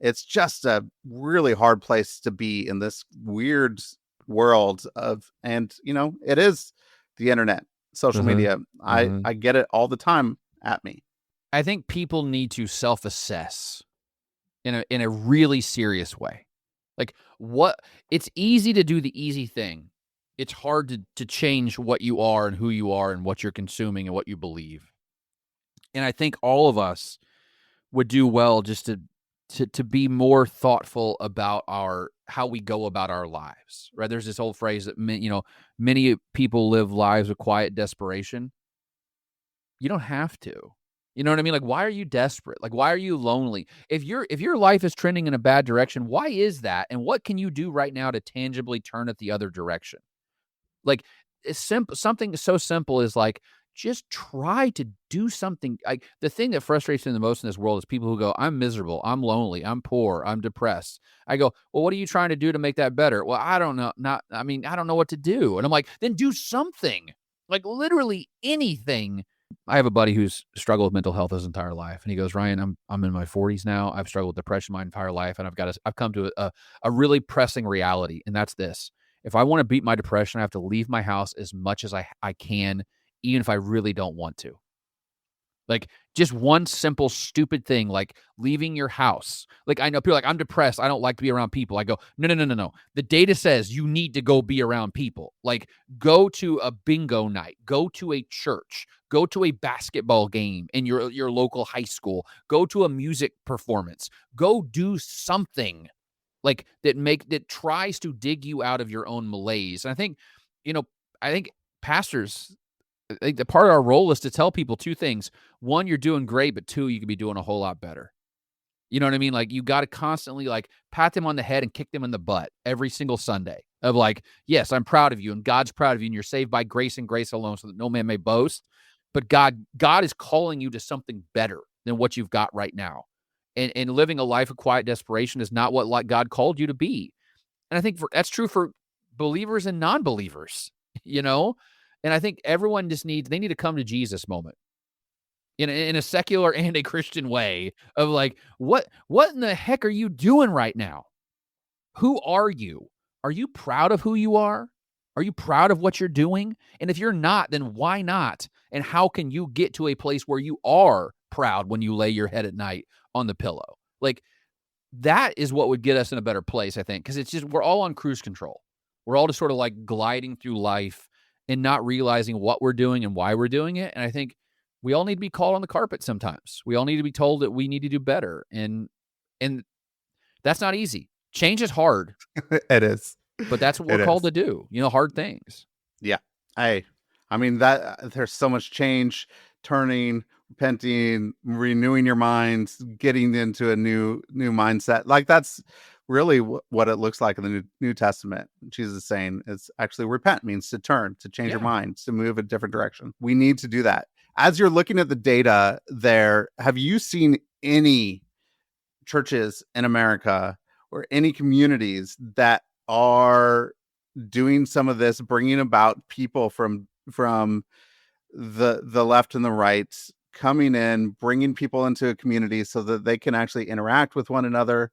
It's just a really hard place to be in this weird world of, and it is the internet, social Uh-huh. media. Uh-huh. I get it all the time at me. I think people need to self-assess in a really serious way. Like, what it's easy to do the easy thing. It's hard to change what you are and who you are and what you're consuming and what you believe. And I think all of us would do well just to be more thoughtful about how we go about our lives. Right? There's this old phrase that many people live lives of quiet desperation. You don't have to. You know what I mean? Like, why are you desperate? Like, why are you lonely? If your life is trending in a bad direction, why is that? And what can you do right now to tangibly turn it the other direction? Like, it's simple. Something so simple is like, just try to do something. Like, the thing that frustrates me the most in this world is people who go, I'm miserable, I'm lonely, I'm poor, I'm depressed. I go, well, what are you trying to do to make that better? Well, I don't know. I don't know what to do. And I'm like, then do something. Like, literally anything. I have a buddy who's struggled with mental health his entire life, and he goes, Ryan, I'm in my 40s now. I've struggled with depression my entire life, and I've come to a really pressing reality, and that's this: if I want to beat my depression, I have to leave my house as much as I can, even if I really don't want to. Like, just one simple, stupid thing, like leaving your house. Like, I know people are like, I'm depressed, I don't like to be around people. I go, no. The data says you need to go be around people. Like, go to a bingo night, go to a church, go to a basketball game in your local high school, go to a music performance, go do something like that tries to dig you out of your own malaise. And I think pastors, I think the part of our role is to tell people two things. One, you're doing great, but two, you could be doing a whole lot better. You know what I mean? Like, you got to constantly like pat them on the head and kick them in the butt every single Sunday of like, yes, I'm proud of you and God's proud of you and you're saved by grace and grace alone so that no man may boast. But God is calling you to something better than what you've got right now. And living a life of quiet desperation is not what God called you to be. And I think that's true for believers and non-believers, you know? And I think everyone they need to come to Jesus moment in a secular and a Christian way of like, what in the heck are you doing right now? Who are you? Are you proud of who you are? Are you proud of what you're doing? And if you're not, then why not? And how can you get to a place where you are proud when you lay your head at night on the pillow? Like, that is what would get us in a better place, I think, because it's just, we're all on cruise control. We're all just sort of like gliding through life and not realizing what we're doing and why we're doing it. And I think we all need to be called on the carpet sometimes. We all need to be told that we need to do better. And that's not easy. Change is hard, It is. but that's what we're It called is. to do, hard things. Yeah. I mean that there's so much change, turning, repenting, renewing your minds, getting into a new mindset. Like, that's really what it looks like in the New Testament. Jesus is saying it's actually repent means to turn, to change your Yeah. mind, to move a different direction. We need to do that. As you're looking at the data there, have you seen any churches in America or any communities that are doing some of this, bringing about people from the left and the right, coming in, bringing people into a community so that they can actually interact with one another?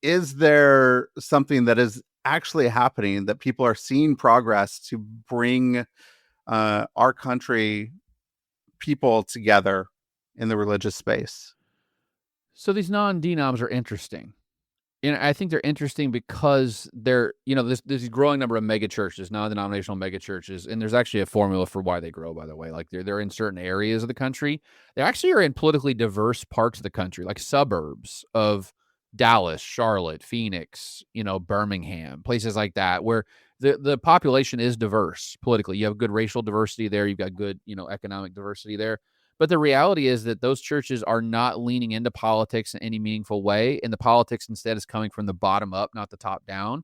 Is there something that is actually happening, that people are seeing progress to bring our country, people together in the religious space? So these non-denoms are interesting. And I think they're interesting because there's a growing number of mega churches, non-denominational mega churches, and there's actually a formula for why they grow, by the way. Like, they're in certain areas of the country. They actually are in politically diverse parts of the country, like suburbs of Dallas, Charlotte, Phoenix, Birmingham, places like that, where the population is diverse politically. You have good racial diversity there. You've got good, economic diversity there. But the reality is that those churches are not leaning into politics in any meaningful way. And the politics instead is coming from the bottom up, not the top down.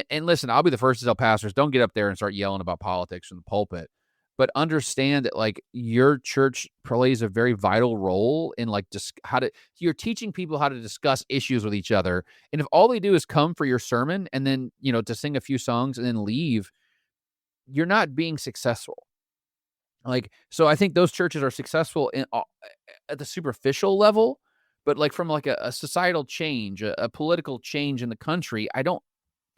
And listen, I'll be the first to tell pastors, don't get up there and start yelling about politics from the pulpit, but understand that like your church plays a very vital role in like you're teaching people how to discuss issues with each other. And if all they do is come for your sermon and then, to sing a few songs and then leave, you're not being successful. Like, so I think those churches are successful at the superficial level, but like from like a societal change, a political change in the country, I don't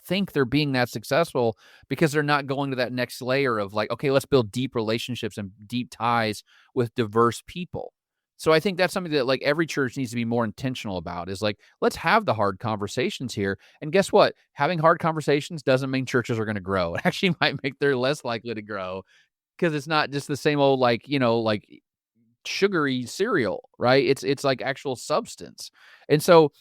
think they're being that successful because they're not going to that next layer of like, okay, let's build deep relationships and deep ties with diverse people. So I think that's something that like every church needs to be more intentional about, is like, let's have the hard conversations here. And guess what? Having hard conversations doesn't mean churches are going to grow. It actually might make they're less likely to grow because it's not just the same old like, like sugary cereal, right? It's like actual substance. And so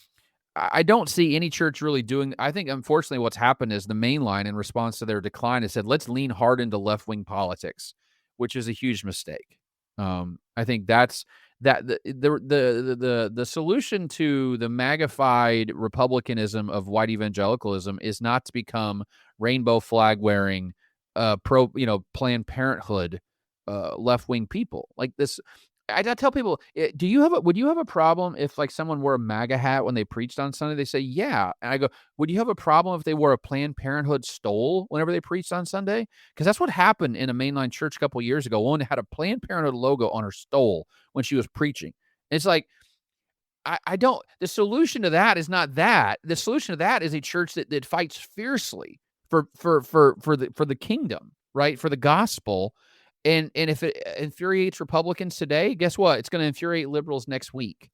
I don't see any church really doing. I think, unfortunately, what's happened is the main line in response to their decline has said, let's lean hard into left-wing politics, which is a huge mistake. I think that's the solution to the magnified republicanism of white evangelicalism is not to become rainbow flag wearing, Planned Parenthood, left-wing people like this. I tell people, would you have a problem if like someone wore a MAGA hat when they preached on Sunday? They say, yeah. And I go, would you have a problem if they wore a Planned Parenthood stole whenever they preached on Sunday? Because that's what happened in a mainline church a couple of years ago. One had a Planned Parenthood logo on her stole when she was preaching. And it's like, the solution to that is not that. The solution to that is a church that fights fiercely for the kingdom, right? For the gospel. And if it infuriates Republicans today, guess what? It's going to infuriate liberals next week.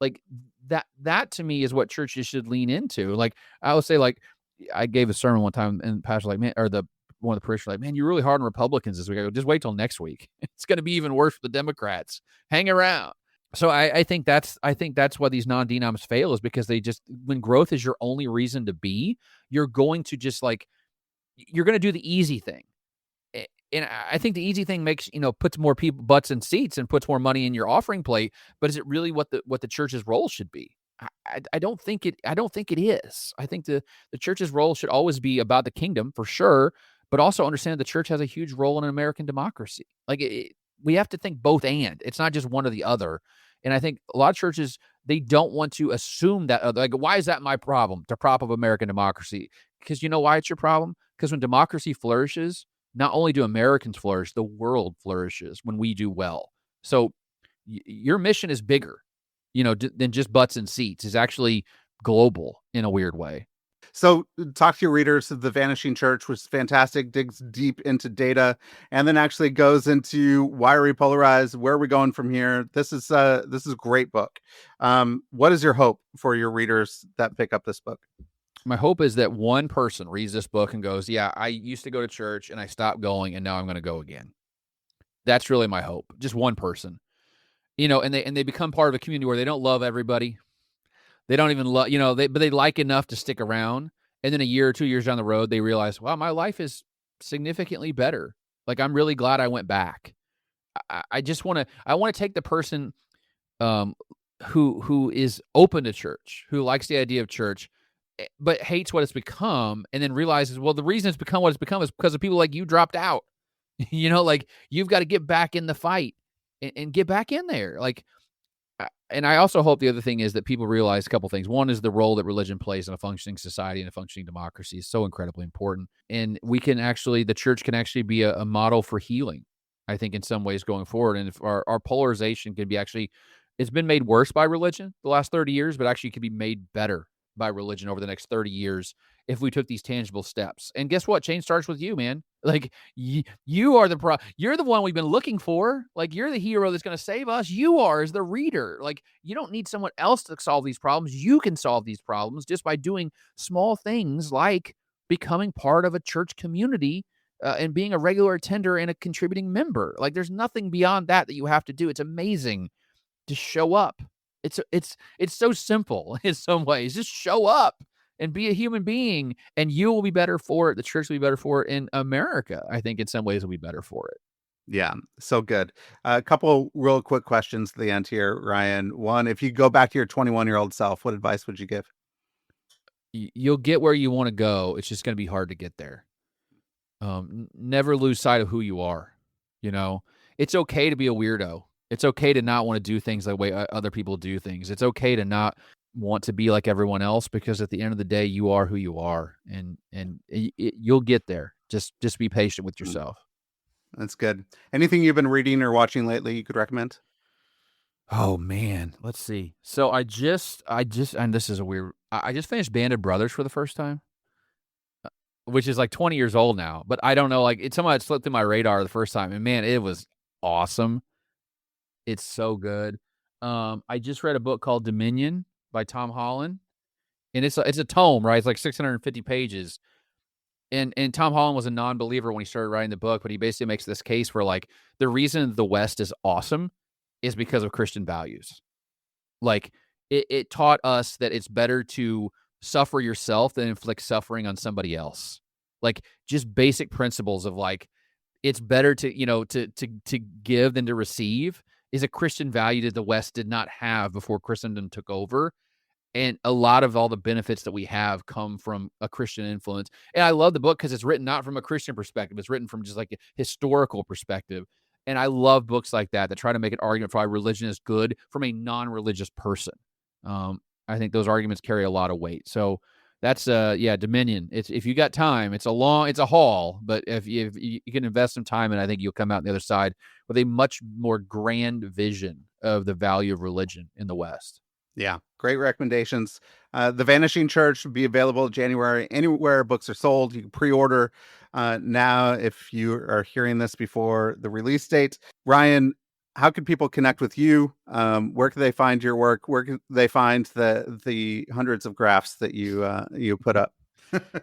Like that to me is what churches should lean into. Like I would say, like I gave a sermon one time and the pastor like, man, or one of the parishioners like, man, you're really hard on Republicans this week. I go, just wait till next week. It's going to be even worse for the Democrats. Hang around. So I think that's why these non-denoms fail, is because when growth is your only reason to be, you're going to just like, you're going to do the easy thing. And I think the easy thing puts more people butts in seats and puts more money in your offering plate. But is it really what the church's role should be? I don't think it is. I think the church's role should always be about the kingdom for sure, but also understand the church has a huge role in an American democracy. Like we have to think both and. It's not just one or the other. And I think a lot of churches, they don't want to assume that. Like, why is that my problem to prop up American democracy? Because you know why it's your problem? Because when democracy flourishes, not only do Americans flourish, the world flourishes when we do well. So your mission is bigger, than just butts and seats. It's actually global in a weird way. So talk to your readers. The Vanishing Church was fantastic, digs deep into data, and then actually goes into why are we polarized? Where are we going from here? This is a great book. What is your hope for your readers that pick up this book? My hope is that one person reads this book and goes, yeah, I used to go to church and I stopped going and now I'm going to go again. That's really my hope. Just one person, and they become part of a community where they don't love everybody. They don't even love, but they like enough to stick around. And then a year or 2 years down the road, they realize, wow, my life is significantly better. Like, I'm really glad I went back. I want to take the person who is open to church, who likes the idea of church, but hates what it's become, and then realizes, well, the reason it's become what it's become is because of people like you dropped out. Like, you've got to get back in the fight and get back in there. Like, and I also hope the other thing is that people realize a couple things. One is the role that religion plays in a functioning society and a functioning democracy is so incredibly important. And the church can actually be a model for healing, I think, in some ways going forward. And if our polarization can be it's been made worse by religion the last 30 years, but actually could be made better by religion over the next 30 years if we took these tangible steps. And guess what? Change starts with you, man. Like, you are you're the one we've been looking for. Like, you're the hero that's going to save us. You are, as the reader. Like, you don't need someone else to solve these problems. You can solve these problems just by doing small things like becoming part of a church community and being a regular attender and a contributing member. Like, there's nothing beyond that you have to do. It's amazing to show up. It's so simple in some ways. Just show up and be a human being, and you will be better for it. The church will be better for it. In America, I think in some ways will be better for it. Yeah, so good. A couple real quick questions at the end here, Ryan. One, if you go back to your 21-year-old self, what advice would you give? you'll get where you want to go. It's just going to be hard to get there. Never lose sight of who you are. It's okay to be a weirdo. It's okay to not want to do things the way other people do things. It's okay to not want to be like everyone else, because at the end of the day, you are who you are, and you'll get there. Just be patient with yourself. That's good. Anything you've been reading or watching lately you could recommend? Oh man, let's see. So I just, and this is a weird. I just finished Band of Brothers for the first time, which is like 20 years old now. But I don't know, like it's somehow it slipped through my radar the first time, and man, it was awesome. It's so good. I just read a book called Dominion by Tom Holland, and it's a tome, right? It's like 650 pages. And Tom Holland was a non-believer when he started writing the book, but he basically makes this case where like the reason the West is awesome is because of Christian values. Like it taught us that it's better to suffer yourself than inflict suffering on somebody else. Like just basic principles of like, it's better to give than to receive is a Christian value that the West did not have before Christendom took over. And a lot of all the benefits that we have come from a Christian influence. And I love the book because it's written not from a Christian perspective. It's written from just like a historical perspective. And I love books like that try to make an argument for why religion is good from a non-religious person. I think those arguments carry a lot of weight. So that's Dominion. It's, if you got time, it's a haul, but if you can invest some time, and I think you'll come out on the other side with a much more grand vision of the value of religion in the West. Yeah, great recommendations. The Vanishing Church will be available January anywhere books are sold. You can pre-order now if you are hearing this before the release date. Ryan, how can people connect with you? Where can they find your work? Where can they find the hundreds of graphs that you put up?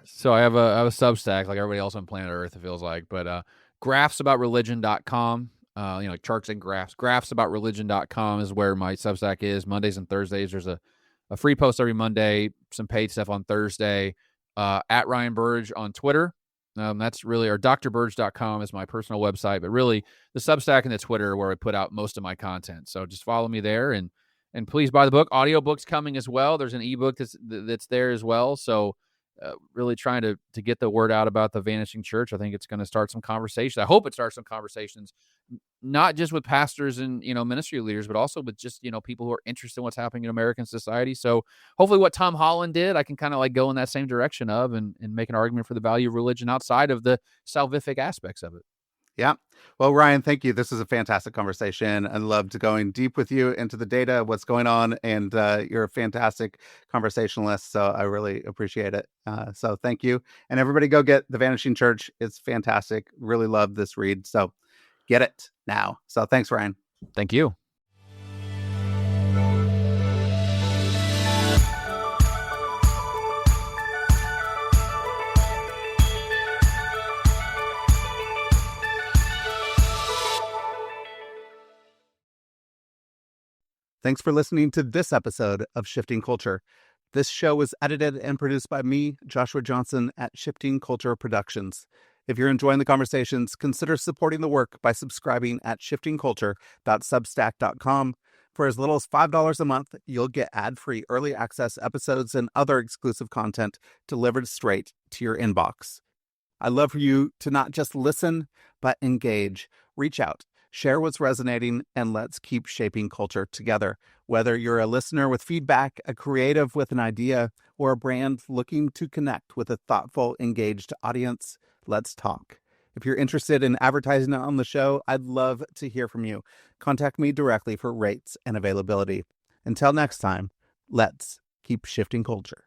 So I have a Substack like everybody else on planet Earth, it feels like, but graphsaboutreligion.com. Like charts and graphs. Graphsaboutreligion.com is where my Substack is. Mondays and Thursdays. There's a free post every Monday, some paid stuff on Thursday. At Ryan Burge on Twitter. That's really, or drburge.com is my personal website, but really the Substack and the Twitter are where I put out most of my content. So just follow me there, and please buy the book. Audiobook's coming as well. There's an ebook that's there as well. So really trying to get the word out about the Vanishing Church. I think it's going to start some conversation. I hope it starts some conversations, not just with pastors and ministry leaders, but also with just people who are interested in what's happening in American society. So hopefully, what Tom Holland did, I can kind of like go in that same direction of and make an argument for the value of religion outside of the salvific aspects of it. Yeah. Well, Ryan, thank you. This is a fantastic conversation. I loved going deep with you into the data, what's going on, and you're a fantastic conversationalist. So I really appreciate it. So thank you. And everybody go get The Vanishing Church. It's fantastic. Really love this read. So get it now. So thanks, Ryan. Thank you. Thanks for listening to this episode of Shifting Culture. This show was edited and produced by me, Joshua Johnson, at Shifting Culture Productions. If you're enjoying the conversations, consider supporting the work by subscribing at shiftingculture.substack.com. For as little as $5 a month, you'll get ad-free early access episodes and other exclusive content delivered straight to your inbox. I'd love for you to not just listen, but engage. Reach out. Share what's resonating, and let's keep shaping culture together. Whether you're a listener with feedback, a creative with an idea, or a brand looking to connect with a thoughtful, engaged audience, let's talk. If you're interested in advertising on the show, I'd love to hear from you. Contact me directly for rates and availability. Until next time, let's keep shifting culture.